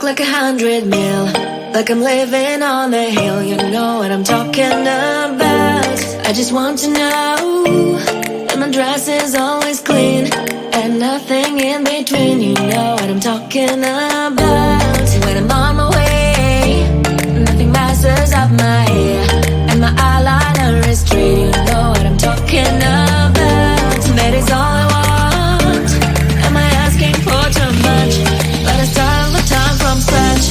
like 100 mil, like I'm living on the hill. You know what I'm talking about. I just want to know that my dress is always clean and nothing in between. You know what I'm talking about. When I'm on my way, nothing messes up my hair, and my eyeliner is straight. You know what I'm talking about. That is all I want. Am I asking for too much? But I start all the time from scratch.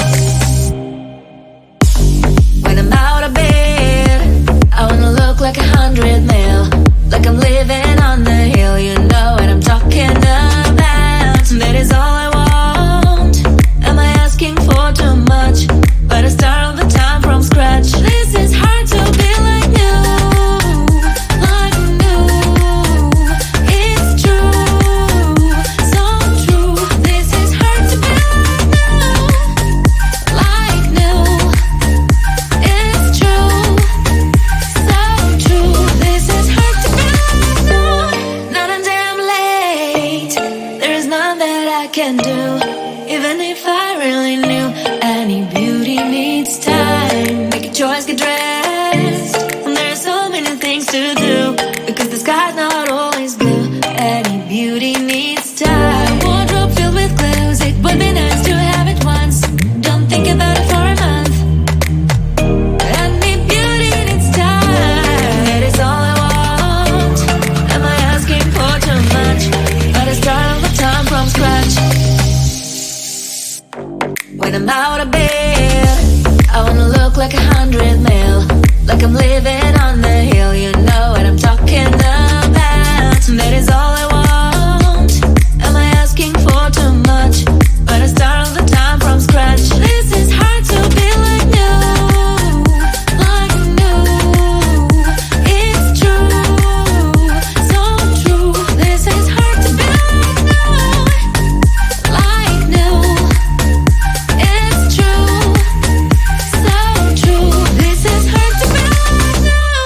When I'm out of bed, I wanna look like 100 mil, like I'm living on the hill. You know what I'm talking about. That is all I want. Am I asking for too much? But I start all the time from scratch. This is hard to be like new, like new. It's true, so true. This is hard to be like new, it's true, so true. This is hard to be like new. Not until I'm late, there is none that I can do. Even if I really knew, any beauty needs time. Make a choice, get dressed, and there's so many things to do, because the sky's not always blue. Any beauty needs time. Wardrobe filled with clothes, it would be nice to have it once. Don't think about it for a month. Any beauty needs time. That is all I want. Am I asking for too much? But I start all the time from scratch. When I'm out of bed, I wanna look like 100 mil, like I'm living on the hill. You know what I'm talking about. That is all I want. Am I asking for too much? But I start all the time from scratch. This is hard to be like new, like new. It's true, so true. This is hard to be like new. It's true, so true. This is hard to be like new.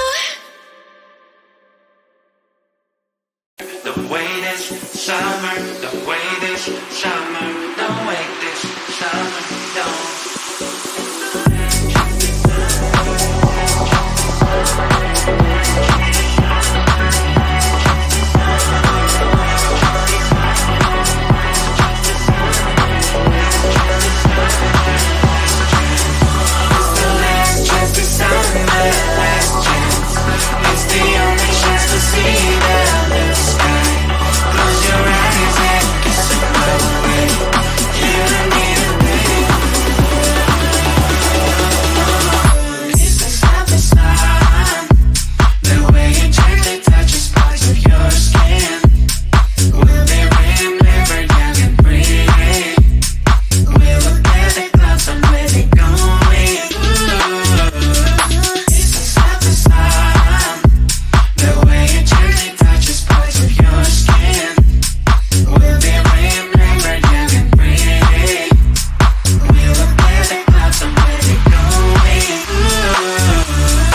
Don't wait this summer, don't wait this summer, don't wait this summer, don't. It's the last chance to summer, last chance. It's the only chance to see the blue sky. Close your eyes and kiss it away. You don't need a ring. It's the summer sun. The way you gently touches parts of your skin will be remembered young and pretty. We'll look at the clouds and where they're going. It's the summer sun. The way you gently touches parts of your skin will be remembered young and pretty. We'll look at the clouds and where they're going.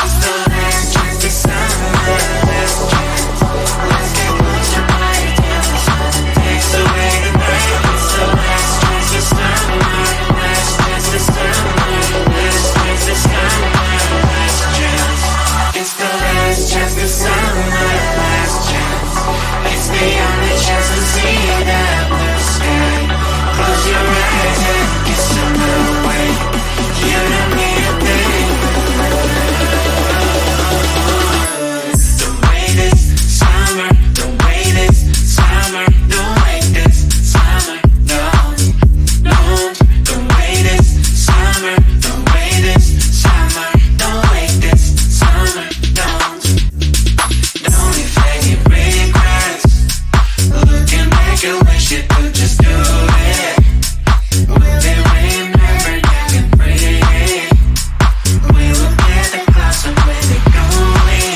It's the last chance to summer, last chance. Let's get closer, body till the sun takes away the night. It's the last chance to summer, last chance to summer, last chance to summer, last chance. It's the last chance to summer, last chance. It's the only chance to see the blue sky. Close your eyes and kiss them away. You don't need a thing. Don't wait this summer, don't wait this summer, don't wait this summer, don't wait this summer, don't wait this summer, don't wait this summer, don't leave any regrets. Looking back, I wish you could just do it. Will they remember young and pretty? We look at the clouds and where they're going.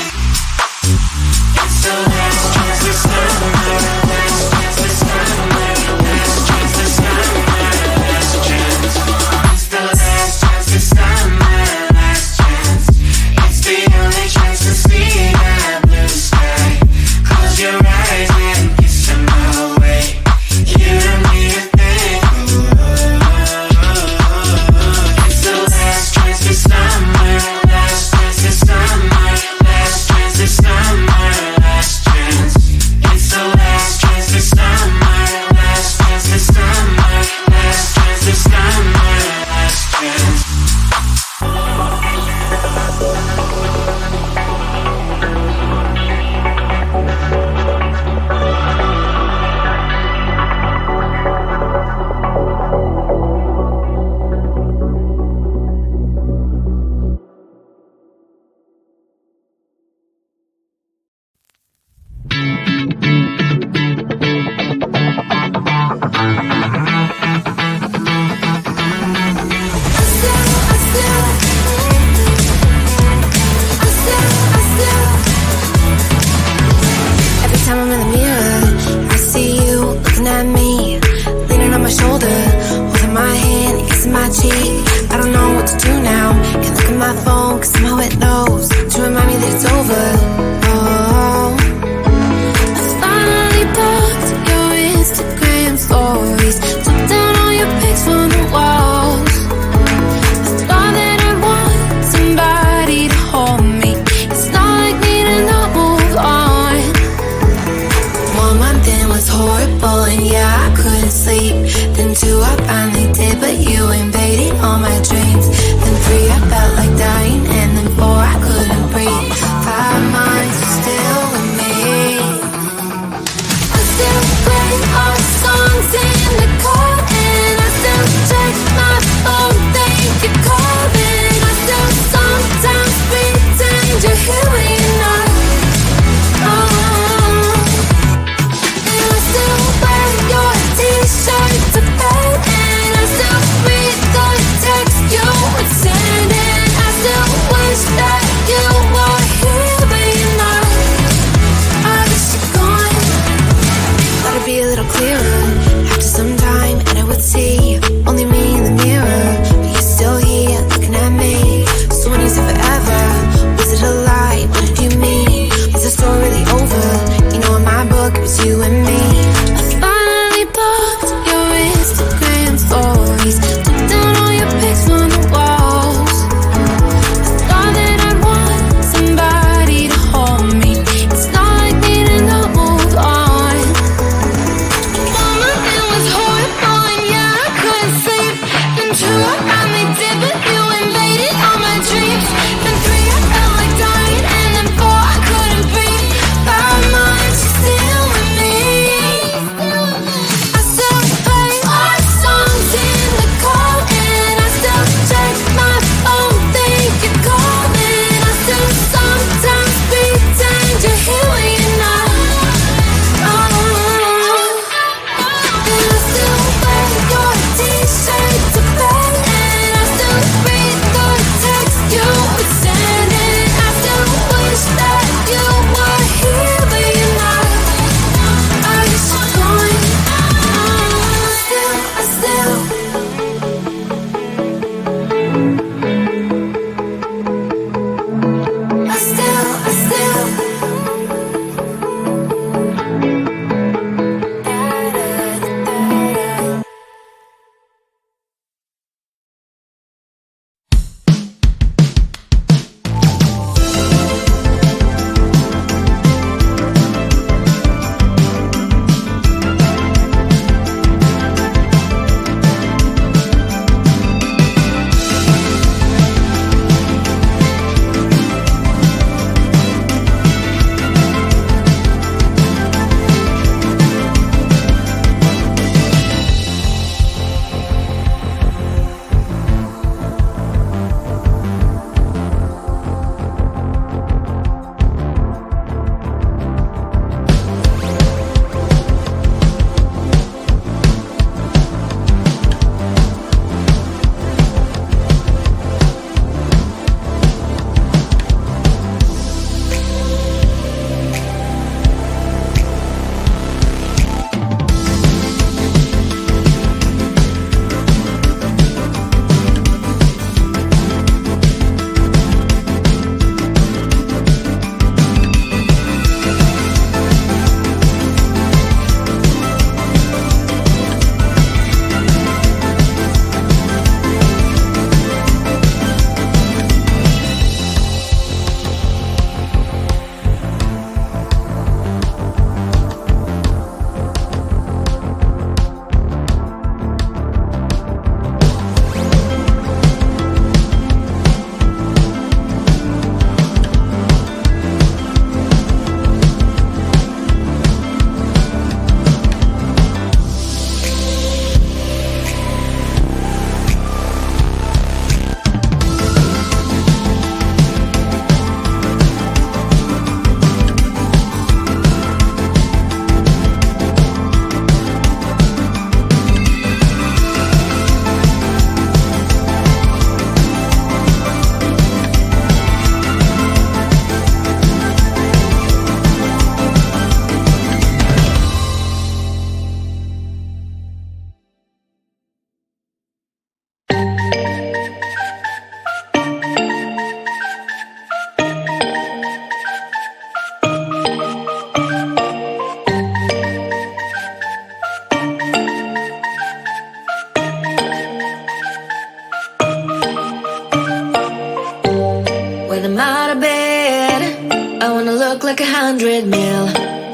It's the last chance to summer, last chance to summer, last chance to summer, last chance. It's the last chance to summer, last chance. It's the only chance to see the blue sky. Close your eyes and kiss them away. You don't need a cheat. I don't know what to do now. Can't look at my phone cause somehow it knows to remind me that it's over. Oh, I finally blocked your Instagram stories, took down all your pics from the walls. I thought that I'd want somebody to hold me. It's not like me to not move on. 1 month in was horrible and yeah, I couldn't sleep. Then 2, I finally did, but you invaded all my dreams. Then 3, I felt like dying, and then 4, I couldn't breathe. 5 months, you're still with me. I still play our songs in the car, and I still check my phone, think you're calling. I still sometimes pretend you're here when you're not. And I still wear your t-shirt to bed, and I still read the text you would send, and I still wish that you were here but you're not. I guess you're gone. Gotta be a little clearer. Have to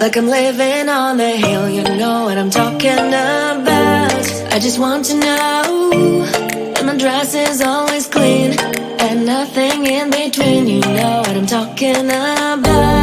like I'm living on the hill. You know what I'm talking about. I just want to know that my dress is always clean and nothing in between. You know what I'm talking about.